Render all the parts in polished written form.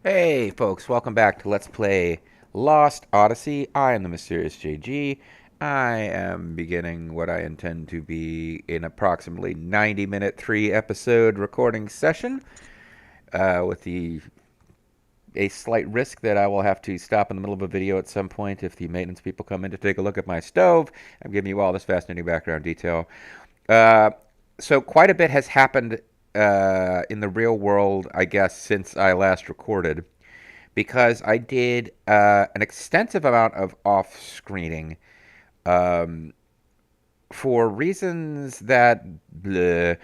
Hey folks, welcome back to Let's Play Lost Odyssey. I am the Mysterious JG. I am beginning what I intend to be an approximately 90-minute, 3-episode recording session with a slight risk that I will have to stop in the middle of a video at some point if the maintenance people come in to take a look at my stove. I'm giving you all this fascinating background detail. Uh, so quite a bit has happened in the real world, I guess, since I last recorded because I did an extensive amount of off screening um, for reasons that bleh.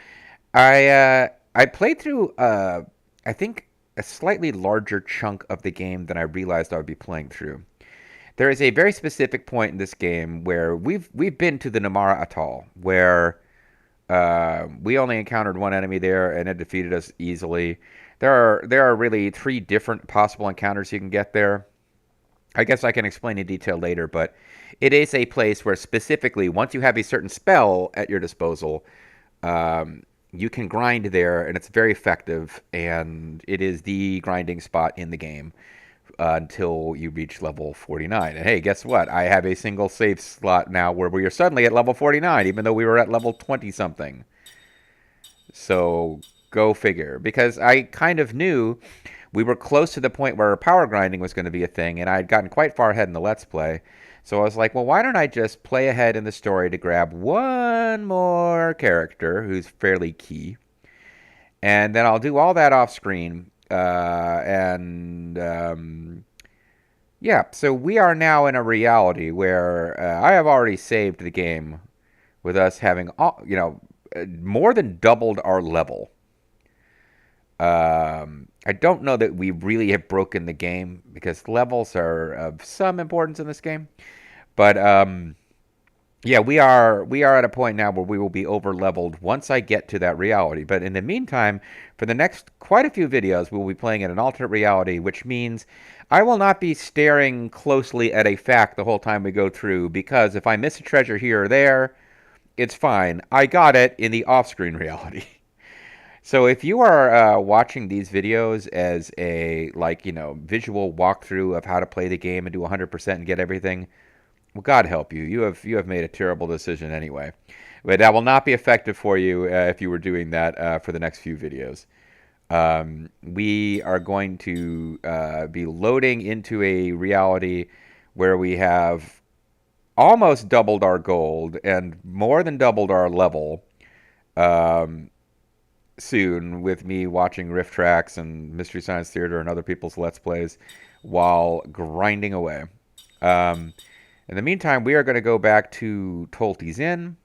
I played through I think a slightly larger chunk of the game than I realized I would be playing through. There is a very specific point in this game where we've been to the Namara Atoll where we only encountered one enemy there, and it defeated us easily. There are really three different possible encounters you can get there. I guess I can explain in detail later, but it is a place where specifically, once you have a certain spell at your disposal, you can grind there, and it's very effective, and it is the grinding spot in the game until you reach level 49. And hey, guess what? I have a single save slot now where we are suddenly at level 49, even though we were at level 20 something. So go figure. Because I kind of knew we were close to the point where power grinding was going to be a thing, and I had gotten quite far ahead in the Let's Play. So I was like, well, why don't I just play ahead in the story to grab one more character who's fairly key, and then I'll do all that off screen. Yeah, so we are now in a reality where I have already saved the game with us having, more than doubled our level. I don't know that we really have broken the game because levels are of some importance in this game. But yeah, we are at a point now where we will be over leveled once I get to that reality. But in the meantime, for the next quite a few videos, we will be playing in an alternate reality, which means I will not be staring closely at a fact the whole time we go through, because if I miss a treasure here or there, it's fine. I got it in the off-screen reality. So if you are watching these videos as a visual walkthrough of how to play the game and do 100% and get everything, well, God help you. You have made a terrible decision anyway. But that will not be effective for you if you were doing that for the next few videos. We are going to be loading into a reality where we have almost doubled our gold and more than doubled our level soon, with me watching Rift Tracks and Mystery Science Theater and other people's Let's Plays while grinding away. Um, in the meantime, we are going to go back to Tolte's Inn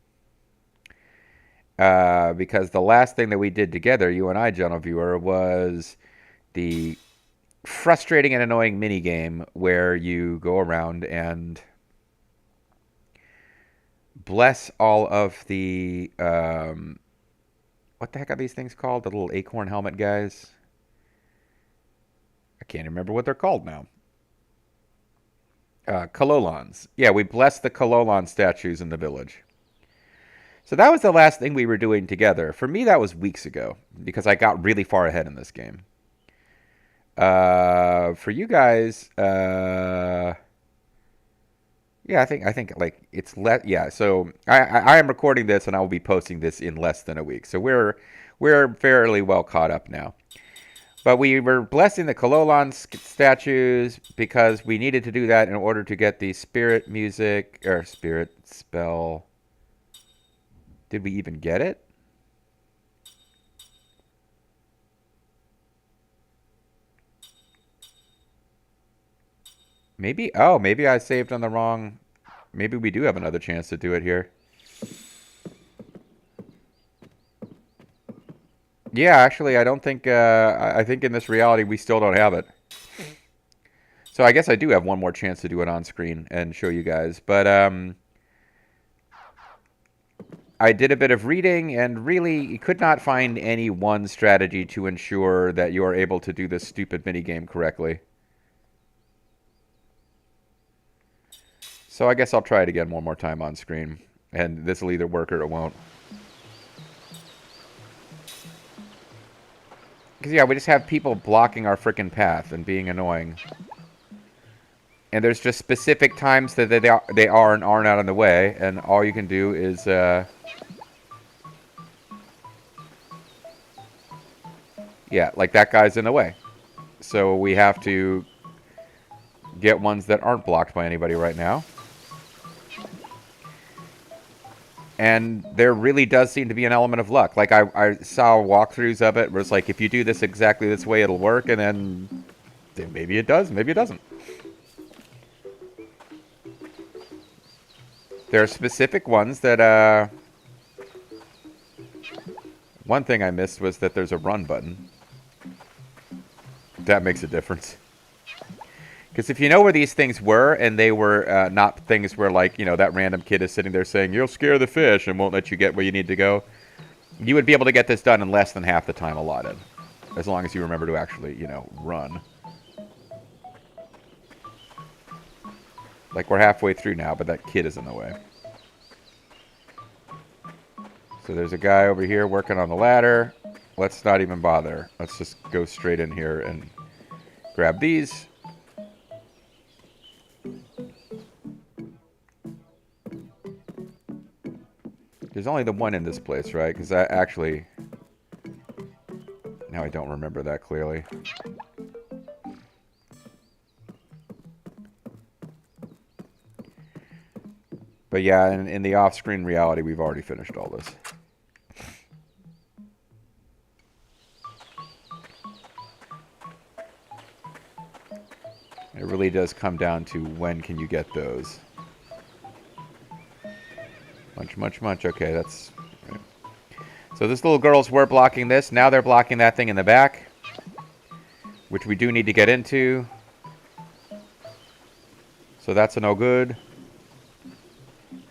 because the last thing that we did together, you and I, gentle viewer, was the frustrating and annoying mini game where you go around and bless all of the what the heck are these things called? The little acorn helmet guys. I can't remember what they're called now. Kelolons. Yeah, we blessed the Kelolon statues in the village. So that was the last thing we were doing together. For me, that was weeks ago because I got really far ahead in this game. For you guys, yeah, I think like it's less. Yeah, so I am recording this and I will be posting this in less than a week. So we're fairly well caught up now. But we were blessing the Kelolon statues because we needed to do that in order to get the spirit music or spirit spell. Did we even get it? Maybe. Oh, maybe I saved on the wrong. Maybe we do have another chance to do it here. Yeah, actually, I don't think. I think in this reality we still don't have it. So I guess I do have one more chance to do it on screen and show you guys. But I did a bit of reading and really could not find any one strategy to ensure that you are able to do this stupid minigame correctly. So I guess I'll try it again one more time on screen. And this will either work or it won't. Because, yeah, we just have people blocking our frickin' path and being annoying. And there's just specific times that they are and aren't out in the way, and all you can do is, yeah, like that guy's in the way. So we have to get ones that aren't blocked by anybody right now. And there really does seem to be an element of luck. Like, I saw walkthroughs of it where it's like, if you do this exactly this way, it'll work, and then maybe it does, maybe it doesn't. There are specific ones that, one thing I missed was that there's a run button. That makes a difference. Because if you know where these things were, and they were not things where, like, you know, that random kid is sitting there saying, you'll scare the fish and won't let you get where you need to go, you would be able to get this done in less than half the time allotted. As long as you remember to actually, you know, run. Like, we're halfway through now, but that kid is in the way. So there's a guy over here working on the ladder. Let's not even bother. Let's just go straight in here and grab these. There's only the one in this place, right? Because I actually... Now I don't remember that clearly. But yeah, in the off-screen reality, we've already finished all this. It really does come down to when can you get those. Much. Okay, that's... Right. So this little girls were blocking this. Now they're blocking that thing in the back. Which we do need to get into. So that's a no good.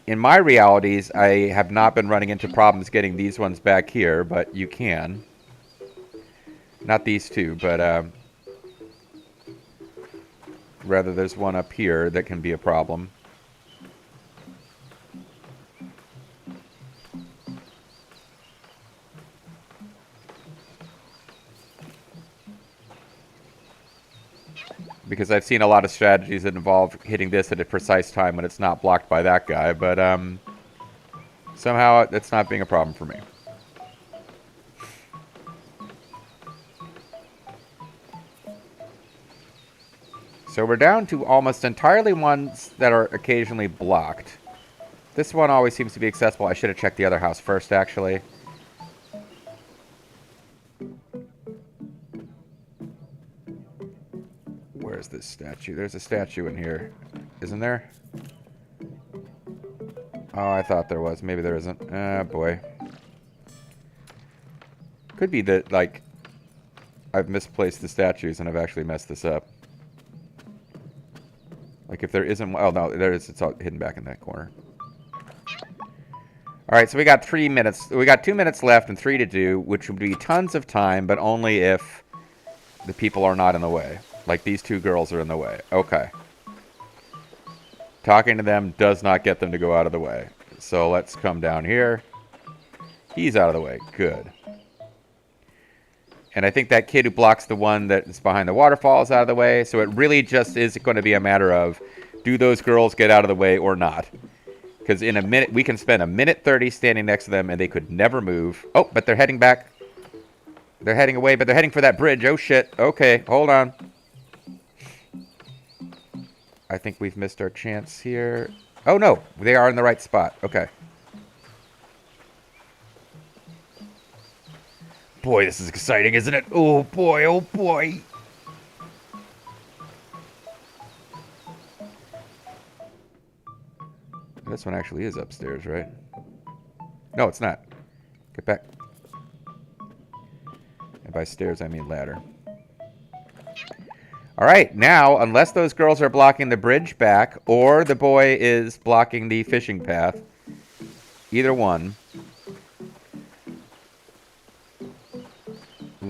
In my realities, I have not been running into problems getting these ones back here, but you can. Not these two, but... rather, there's one up here that can be a problem. Because I've seen a lot of strategies that involve hitting this at a precise time when it's not blocked by that guy, but somehow it's not being a problem for me. So we're down to almost entirely ones that are occasionally blocked. This one always seems to be accessible. I should have checked the other house first, actually. Where's this statue? There's a statue in here. Isn't there? Oh, I thought there was. Maybe there isn't. Ah, boy. Could be that, like, I've misplaced the statues and I've actually messed this up. Like, if there isn't... Oh, no, there is. It's all hidden back in that corner. Alright, so we got 3 minutes. We got 2 minutes left and 3 to do, which would be tons of time, but only if the people are not in the way. Like, these two girls are in the way. Okay. Talking to them does not get them to go out of the way. So let's come down here. He's out of the way. Good. And I think that kid who blocks the one that's behind the waterfall is out of the way. So it really just is going to be a matter of, do those girls get out of the way or not? Because in a minute, we can spend a minute 30 standing next to them and they could never move. Oh, but they're heading back. They're heading away, but they're heading for that bridge. Oh, shit. Okay, hold on. I think we've missed our chance here. Oh, no. They are in the right spot. Okay. Boy, this is exciting, isn't it? Oh, boy. Oh, boy. This one actually is upstairs, right? No, it's not. Get back. And by stairs, I mean ladder. All right, now, unless those girls are blocking the bridge back or the boy is blocking the fishing path, either one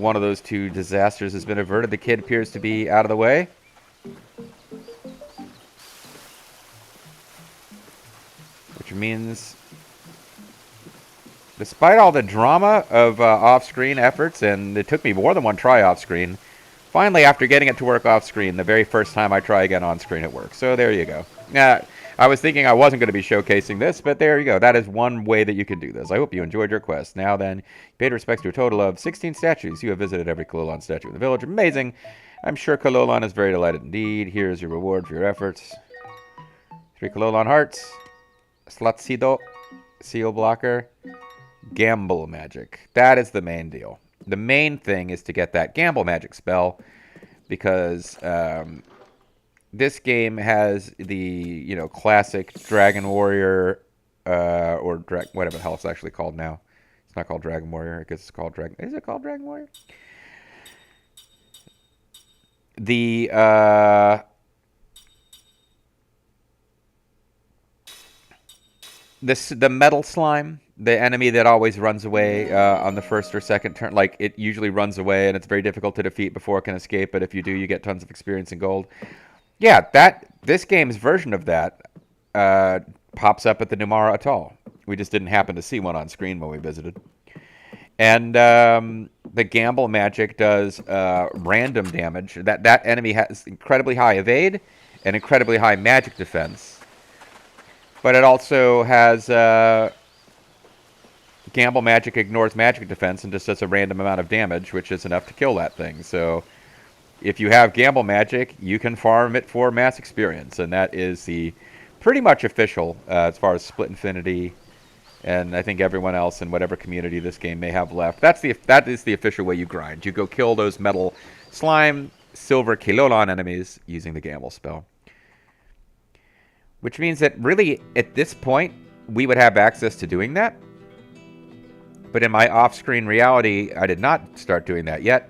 of those two disasters has been averted. The kid appears to be out of the way. Which means Despite all the drama of off-screen efforts, and it took me more than one try off-screen, finally, after getting it to work off-screen, the very first time I try again on-screen, it works. So there you go. I was thinking I wasn't going to be showcasing this, but there you go. That is one way that you can do this. I hope you enjoyed your quest. Now then, you paid respects to a total of 16 statues. You have visited every Kelolon statue in the village. Amazing. I'm sure Kelolon is very delighted indeed. Here's your reward for your efforts. 3 Kelolon hearts. Slatsido. Seal blocker. Gamble magic. That is the main deal. The main thing is to get that gamble magic spell, because this game has the classic Dragon Warrior or whatever the hell it's actually called now. It's not called Dragon Warrior. I guess it's called Dragon. Is it called Dragon Warrior? The the metal slime, the enemy that always runs away on the first or second turn. Like, it usually runs away, and it's very difficult to defeat before it can escape. But if you do, you get tons of experience and gold. Yeah, this game's version of that pops up at the Numara Atoll. We just didn't happen to see one on screen when we visited. And the gamble magic does random damage. That enemy has incredibly high evade and incredibly high magic defense. But it also has gamble magic ignores magic defense and just does a random amount of damage, which is enough to kill that thing. So if you have gamble magic, you can farm it for mass experience, and that is the pretty much official as far as Split Infinity, and I think everyone else in whatever community this game may have left. That is the official way you grind. You go kill those metal slime, silver Kelolon enemies using the gamble spell. Which means that really, at this point, we would have access to doing that. But in my off-screen reality, I did not start doing that yet.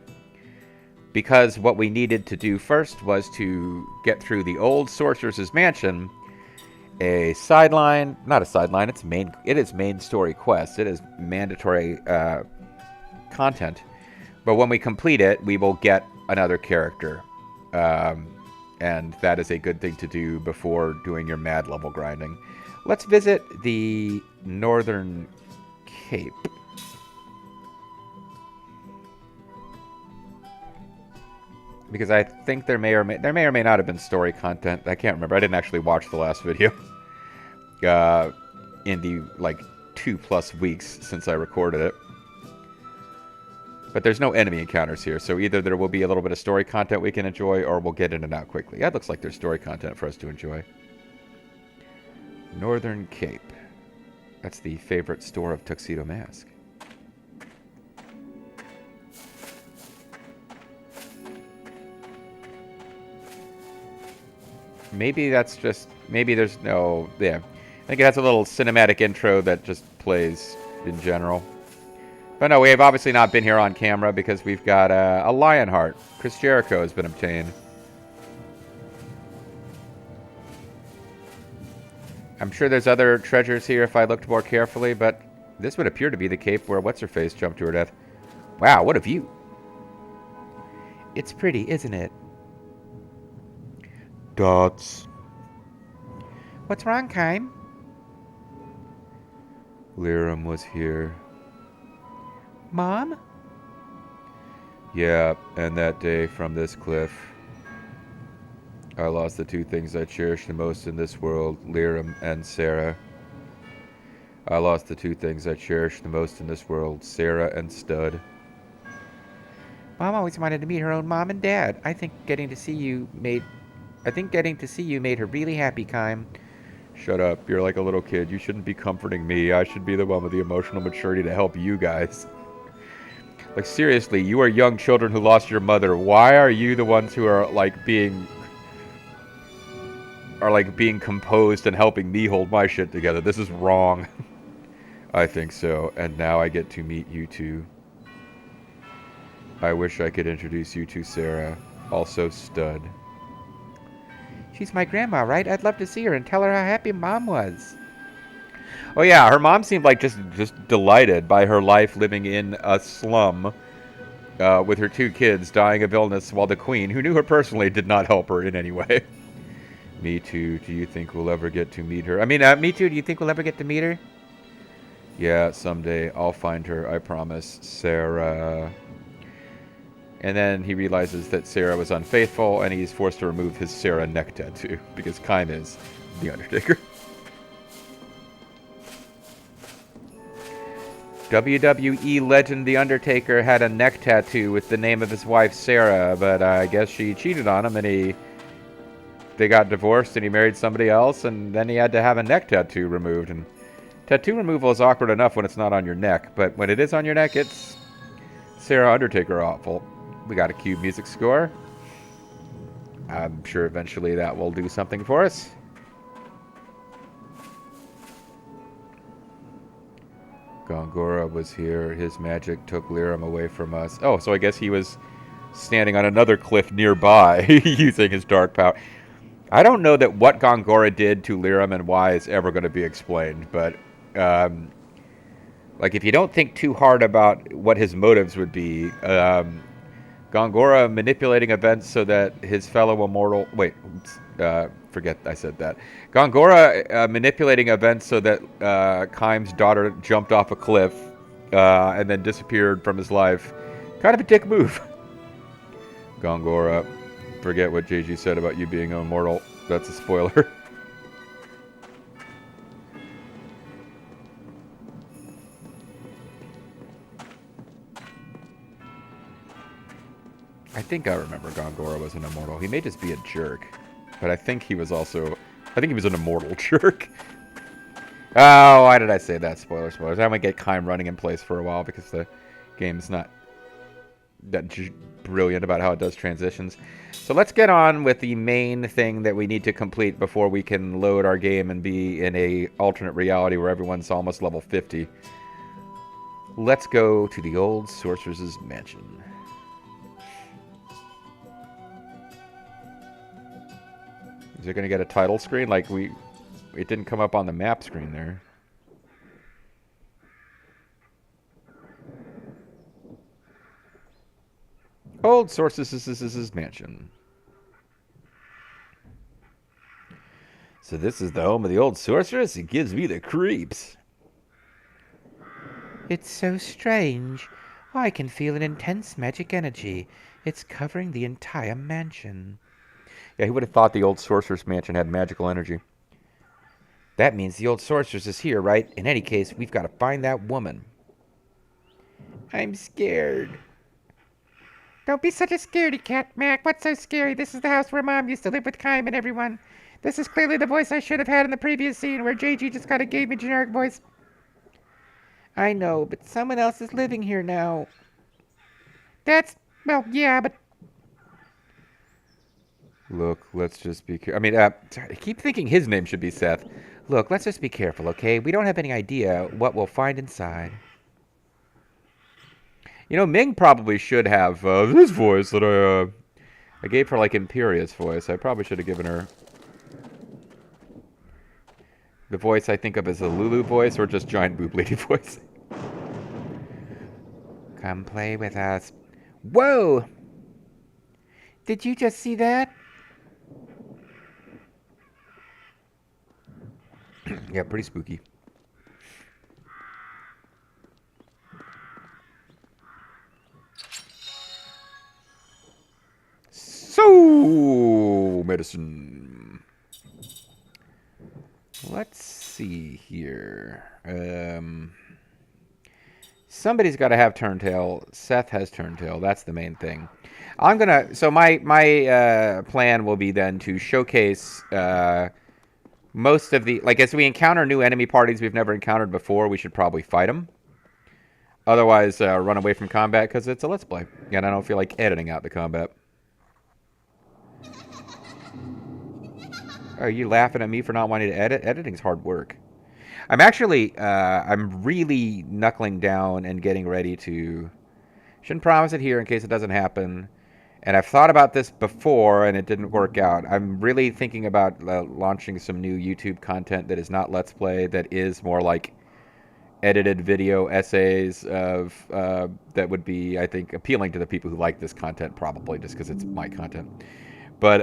Because what we needed to do first was to get through the old Sorceress's Mansion, a sideline, not a sideline, it is main story quest. It is mandatory content. But when we complete it, we will get another character. And that is a good thing to do before doing your mad level grinding. Let's visit the Northern Cape. Because I think there may or may not have been story content. I can't remember. I didn't actually watch the last video. In the 2+ weeks since I recorded it. But there's no enemy encounters here, so either there will be a little bit of story content we can enjoy, or we'll get in and out quickly. That looks like there's story content for us to enjoy. Northern Cape. That's the favorite store of Tuxedo Mask. Maybe that's just... Maybe there's no... Yeah. I think it has a little cinematic intro that just plays in general. But no, we have obviously not been here on camera because we've got a lion heart. Chris Jericho has been obtained. I'm sure there's other treasures here if I looked more carefully, but this would appear to be the cape where What's-Her-Face jumped to her death. Wow, what a view. It's pretty, isn't it? Dots. What's wrong, Kime? Liram was here. Mom? Yeah, and that day from this cliff, I lost the two things I cherish the most in this world, Liram and Sarah. I lost the two things I cherish the most in this world, Sarah and Stud. Mom always wanted to meet her own mom and dad. I think getting to see you made her really happy, Kime. Shut up. You're like a little kid. You shouldn't be comforting me. I should be the one with the emotional maturity to help you guys. Like, seriously, you are young children who lost your mother. Why are you the ones who are being composed and helping me hold my shit together? This is wrong. I think so. And now I get to meet you two. I wish I could introduce you to Sarah. Also Stud. She's my grandma, right? I'd love to see her and tell her how happy Mom was. Oh yeah, her mom seemed like just delighted by her life living in a slum with her two kids dying of illness, while the queen, who knew her personally, did not help her in any way. Me too. Do you think we'll ever get to meet her? I mean, me too. Do you think we'll ever get to meet her? Yeah, someday I'll find her, I promise. Sarah. And then he realizes that Sarah was unfaithful, and he's forced to remove his Sarah neck tattoo, because Kime is the Undertaker. WWE legend The Undertaker had a neck tattoo with the name of his wife, Sarah, but I guess she cheated on him, and they got divorced, and he married somebody else, and then he had to have a neck tattoo removed. And tattoo removal is awkward enough when it's not on your neck, but when it is on your neck, it's Sarah Undertaker awful. We got a cue music score. I'm sure eventually that will do something for us. Gongora was here. His magic took Liram away from us. Oh, so I guess he was standing on another cliff nearby using his dark power. I don't know that what Gongora did to Liram and why is ever going to be explained, but like if you don't think too hard about what his motives would be, Gongora manipulating events so that his fellow immortal... Wait, forget I said that. Gongora manipulating events so that Kime's daughter jumped off a cliff and then disappeared from his life. Kind of a dick move. Gongora, forget what JG said about you being immortal. That's a spoiler. I think I remember Gongora was an immortal. He may just be a jerk, but I think he was also... I think he was an immortal jerk. Oh, why did I say that? Spoilers. I might get Kime running in place for a while because the game's not that brilliant about how it does transitions. So let's get on with the main thing that we need to complete before we can load our game and be in a alternate reality where everyone's almost level 50. Let's go to the old sorceress's mansion. Is it going to get a title screen? Like it didn't come up on the map screen there. Old sorceress's mansion. So this is the home of the old sorceress? It gives me the creeps. It's so strange. I can feel an intense magic energy. It's covering the entire mansion. Yeah, he would have thought the old sorceress mansion had magical energy. That means the old sorceress is here, right? In any case, we've got to find that woman. I'm scared. Don't be such a scaredy cat, Mac. What's so scary? This is the house where Mom used to live with Kime and everyone. This is clearly the voice I should have had in the previous scene where JG just kind of gave me a generic voice. I know, but someone else is living here now. Well, yeah, but... Look, let's just be careful. I mean, I keep thinking his name should be Seth. Look, let's just be careful, okay? We don't have any idea what we'll find inside. You know, Ming probably should have this voice that I gave her, like, Imperious voice. I probably should have given her the voice I think of as a Lulu voice or just Giant Boob Lady voice. Come play with us. Whoa! Did you just see that? Yeah, pretty spooky. So, medicine. Let's see here. Somebody's got to have Turntail. Seth has Turntail. That's the main thing. I'm gonna. So my plan will be then to showcase most of the, like, as we encounter new enemy parties we've never encountered before, we should probably fight them. Otherwise, run away from combat because it's a Let's Play, and I don't feel like editing out the combat. Are you laughing at me for not wanting to edit? Editing's hard work. I'm actually, I'm really knuckling down and getting ready to... Shouldn't promise it here in case it doesn't happen. And I've thought about this before and it didn't work out. I'm really thinking about launching some new YouTube content that is not Let's Play, that is more like edited video essays of that would be, I think, appealing to the people who like this content, probably just because it's my content. But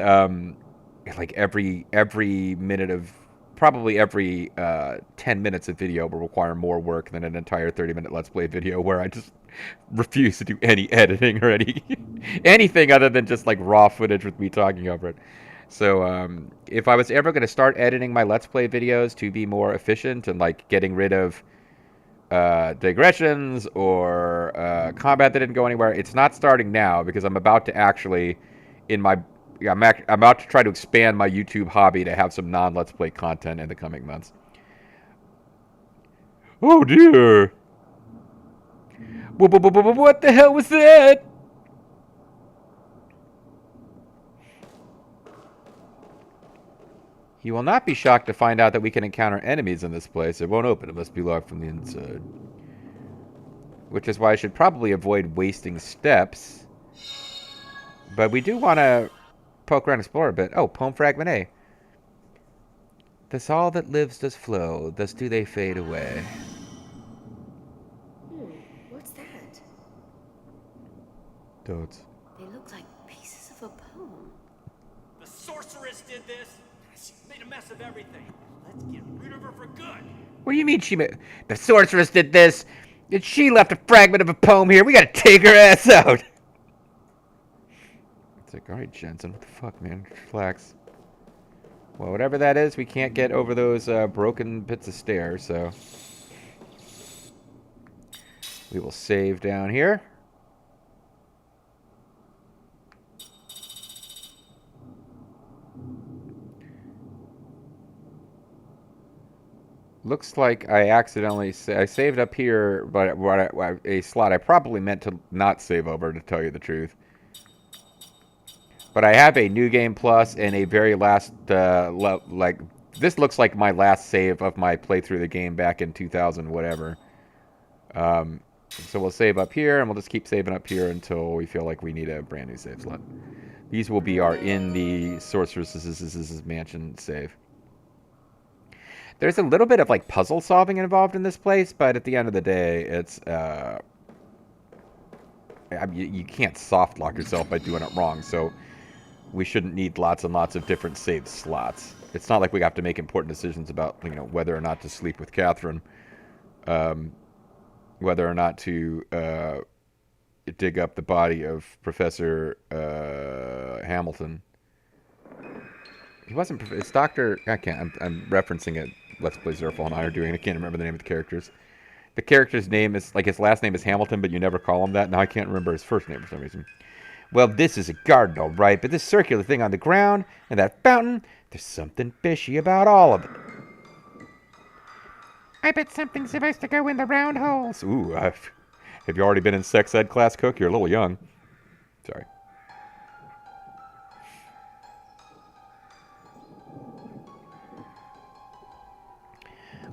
like every minute of probably every 10 minutes of video will require more work than an entire 30-minute Let's Play video where I just refuse to do any editing or anything other than just like raw footage with me talking over it. So if I was ever going to start editing my Let's Play videos to be more efficient and like getting rid of digressions or combat that didn't go anywhere, it's not starting now because I'm about to actually I'm about to try to expand my YouTube hobby to have some non-Let's Play content in the coming months. Oh dear! What the hell was that? You will not be shocked to find out that we can encounter enemies in this place. It won't open. It must be locked from the inside. Which is why I should probably avoid wasting steps. But we do want to poke around and explore a bit. Oh, poem fragment A. Thus all that lives does flow, thus do they fade away. What's that? Toads. They look like pieces of a poem. The sorceress did this. She made a mess of everything. Let's get rid of her for good. What do you mean she made... The sorceress did this? And she left a fragment of a poem here. We gotta take her ass out. It's like, alright, Jensen, what the fuck, man? Relax. Well, whatever that is, we can't get over those broken bits of stairs, so... We will save down here. Looks like I accidentally... I saved up here, but a slot I probably meant to not save over, to tell you the truth. But I have a New Game Plus and a very last... this looks like my last save of my playthrough of the game back in 2000 whatever. So we'll save up here, and we'll just keep saving up here until we feel like we need a brand new save slot. These will be our in the Sorceress's Mansion save. There's a little bit of like puzzle solving involved in this place, but at the end of the day, it's you can't soft lock yourself by doing it wrong, so we shouldn't need lots and lots of different save slots. It's not like we have to make important decisions about, you know, whether or not to sleep with Catherine, whether or not to dig up the body of Professor Hamilton. He wasn't. It's Doctor. I can't. I'm referencing it. Let's Play Zerfall and I are doing. I can't remember the name of the characters. The character's name is like his last name is Hamilton, but you never call him that. Now I can't remember his first name for some reason. Well, this is a garden, all right, but this circular thing on the ground and that fountain, there's something fishy about all of it. I bet something's supposed to go in the round holes. Ooh, have you already been in sex ed class, Cook? You're a little young. Sorry.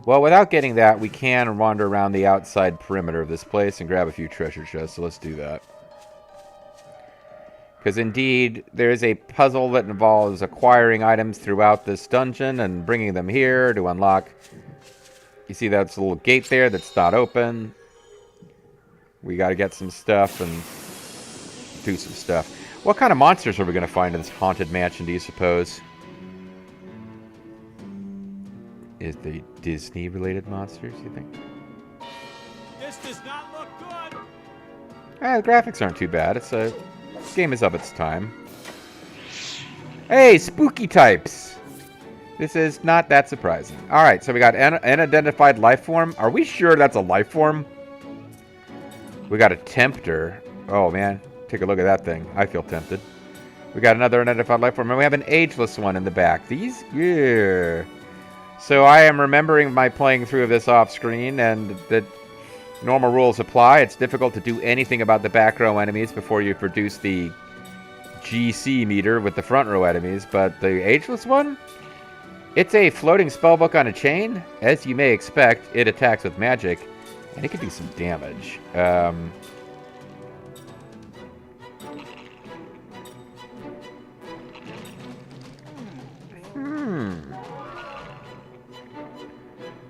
Well, without getting that, we can wander around the outside perimeter of this place and grab a few treasure chests, so let's do that. Because indeed, there is a puzzle that involves acquiring items throughout this dungeon and bringing them here to unlock. You see that's a little gate there that's not open. We got to get some stuff and do some stuff. What kind of monsters are we going to find in this haunted mansion, do you suppose? Is they Disney-related monsters, you think? This does not look good. The graphics aren't too bad. This game is of its time. Hey, spooky types! This is not that surprising. Alright, so we got an unidentified life form. Are we sure that's a life form? We got a tempter. Oh, man. Take a look at that thing. I feel tempted. We got another unidentified life form, and we have an ageless one in the back. These? Yeah. So I am remembering my playing through of this off screen, and the normal rules apply. It's difficult to do anything about the back row enemies before you produce the GC meter with the front row enemies, but the ageless one? It's a floating spellbook on a chain. As you may expect, it attacks with magic, and it can do some damage.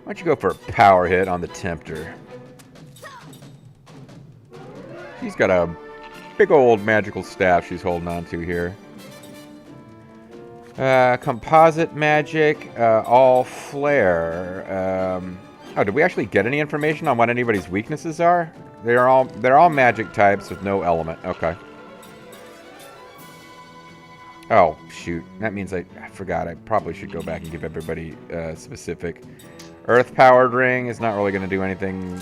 Why don't you go for a power hit on the Tempter? She's got a big old magical staff she's holding on to here. Composite magic, all flare. Oh, did we actually get any information on what anybody's weaknesses are? They're all magic types with no element. Okay. Oh, shoot. That means I forgot. I probably should go back and give everybody specific. Earth-powered ring is not really going to do anything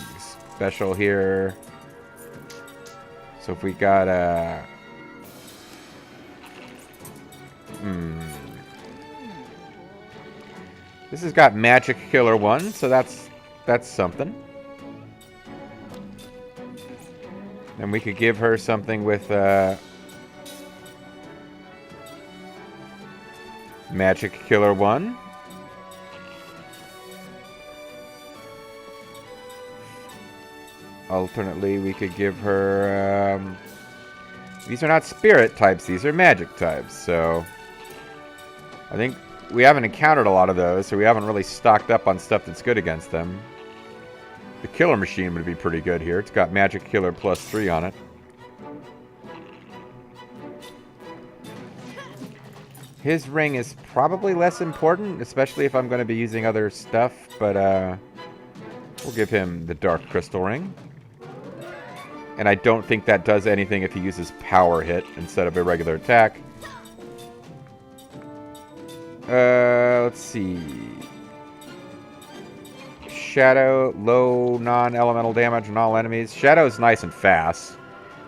special here. So if we got a... This has got Magic Killer 1, so that's something. And we could give her something with Magic Killer 1. Alternately, we could give her... these are not spirit types, these are magic types, so... I think we haven't encountered a lot of those, so we haven't really stocked up on stuff that's good against them. The Killer Machine would be pretty good here. It's got Magic Killer +3 on it. His ring is probably less important, especially if I'm going to be using other stuff, but we'll give him the Dark Crystal Ring. And I don't think that does anything if he uses Power Hit instead of a regular attack. Let's see. Shadow, low non-elemental damage on all enemies. Shadow's nice and fast.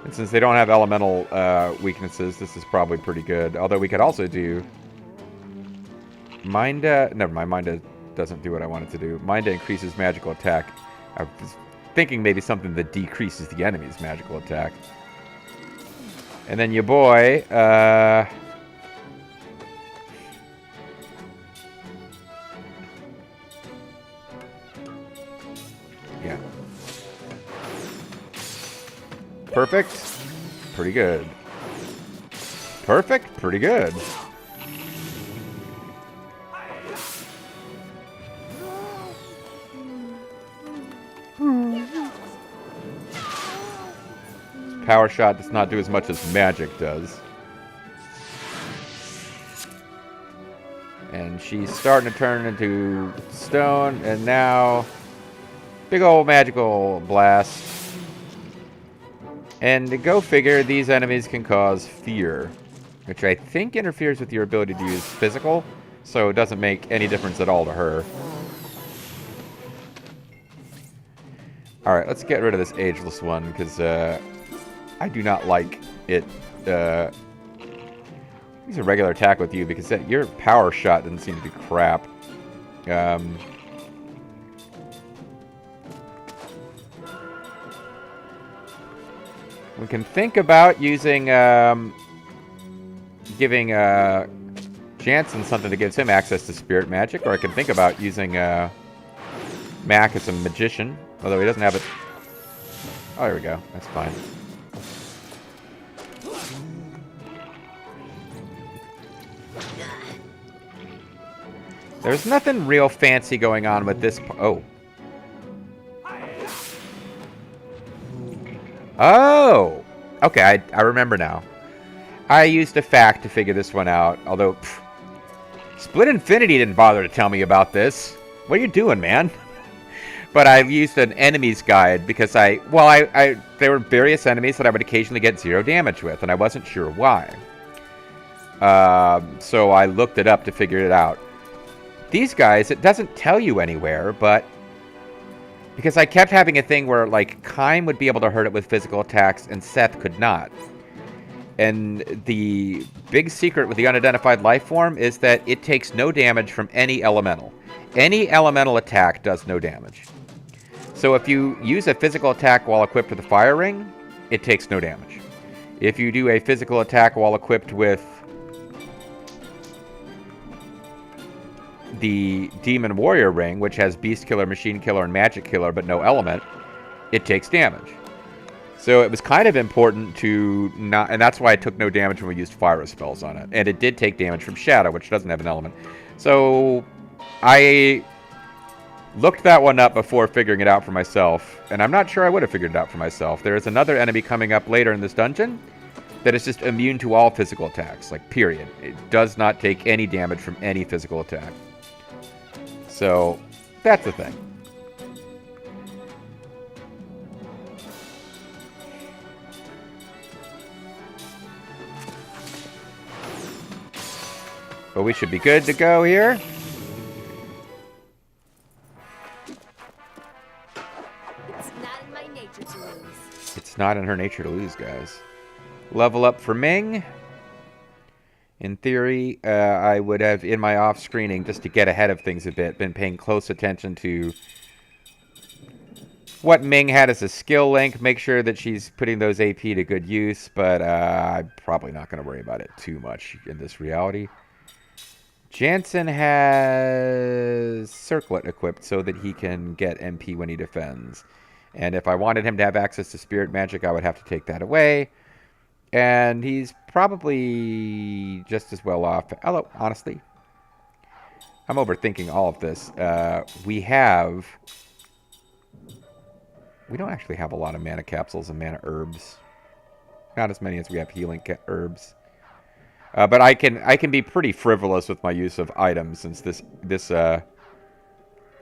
And since they don't have elemental weaknesses, this is probably pretty good. Although we could also do... Minda... Never mind, Minda doesn't do what I want it to do. Minda increases magical attack. I was thinking maybe something that decreases the enemy's magical attack. And then your boy... Yeah. Perfect. Pretty good. Perfect. Pretty good. Power shot does not do as much as magic does. And she's starting to turn into stone, and now big old magical blast. And to go figure, these enemies can cause fear, which I think interferes with your ability to use physical, so it doesn't make any difference at all to her. Alright, let's get rid of this ageless one, because I do not like it. Use a regular attack with you, because your power shot doesn't seem to do crap. We can think about using, giving Jansen something that gives him access to spirit magic, or I can think about using Mac as a magician, although he doesn't have it. Oh, there we go. That's fine. There's nothing real fancy going on with this. Oh. Oh! Okay, I remember now. I used a fact to figure this one out, although... Split Infinity didn't bother to tell me about this. What are you doing, man? But I used an enemy's guide because there were various enemies that I would occasionally get 0 damage with, and I wasn't sure why. So I looked it up to figure it out. These guys, it doesn't tell you anywhere, but... Because I kept having a thing where, like, Kime would be able to hurt it with physical attacks, and Seth could not. And the big secret with the unidentified life form is that it takes no damage from any elemental. Any elemental attack does no damage. So if you use a physical attack while equipped with a fire ring, it takes no damage. If you do a physical attack while equipped with the Demon Warrior ring, which has Beast Killer, Machine Killer, and Magic Killer, but no element, it takes damage. So it was kind of important to not... And that's why I took no damage when we used fire spells on it. And it did take damage from Shadow, which doesn't have an element. So I looked that one up before figuring it out for myself. And I'm not sure I would have figured it out for myself. There is another enemy coming up later in this dungeon that is just immune to all physical attacks, like period. It does not take any damage from any physical attack. So that's the thing. But we should be good to go here. It's not in my nature to lose. It's not in her nature to lose, guys. Level up for Ming. In theory, I would have, in my off-screening, just to get ahead of things a bit, been paying close attention to what Ming had as a skill link. Make sure that she's putting those AP to good use, but I'm probably not going to worry about it too much in this reality. Jansen has Circlet equipped so that he can get MP when he defends. And if I wanted him to have access to Spirit Magic, I would have to take that away. And he's probably just as well off. Although, honestly, I'm overthinking all of this. We don't actually have a lot of mana capsules and mana herbs. Not as many as we have healing herbs. But I can be pretty frivolous with my use of items, since this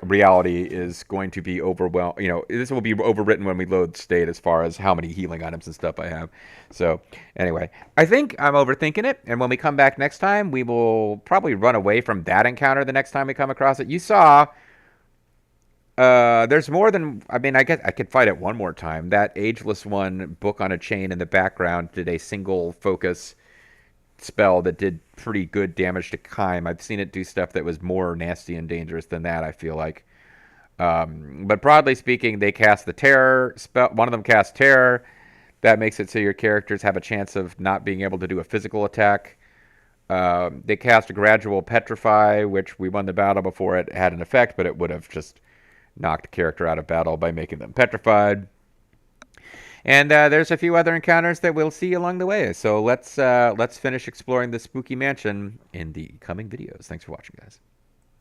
reality is going to be overwhelmed. You know, this will be overwritten when we load state as far as how many healing items and stuff I have. So anyway, I think I'm overthinking it, and when we come back next time, we will probably run away from that encounter the next time we come across it. You saw there's more than, I mean, I guess I could fight it one more time. That Ageless One book on a chain in the background did a single focus spell that did pretty good damage to Kime. I've seen it do stuff that was more nasty and dangerous than that, I feel like. But broadly speaking, they cast the Terror spell. One of them casts Terror. That makes it so your characters have a chance of not being able to do a physical attack. They cast a Gradual Petrify, which we won the battle before it had an effect, but it would have just knocked a character out of battle by making them petrified. And there's a few other encounters that we'll see along the way. So let's finish exploring the spooky mansion in the coming videos. Thanks for watching, guys.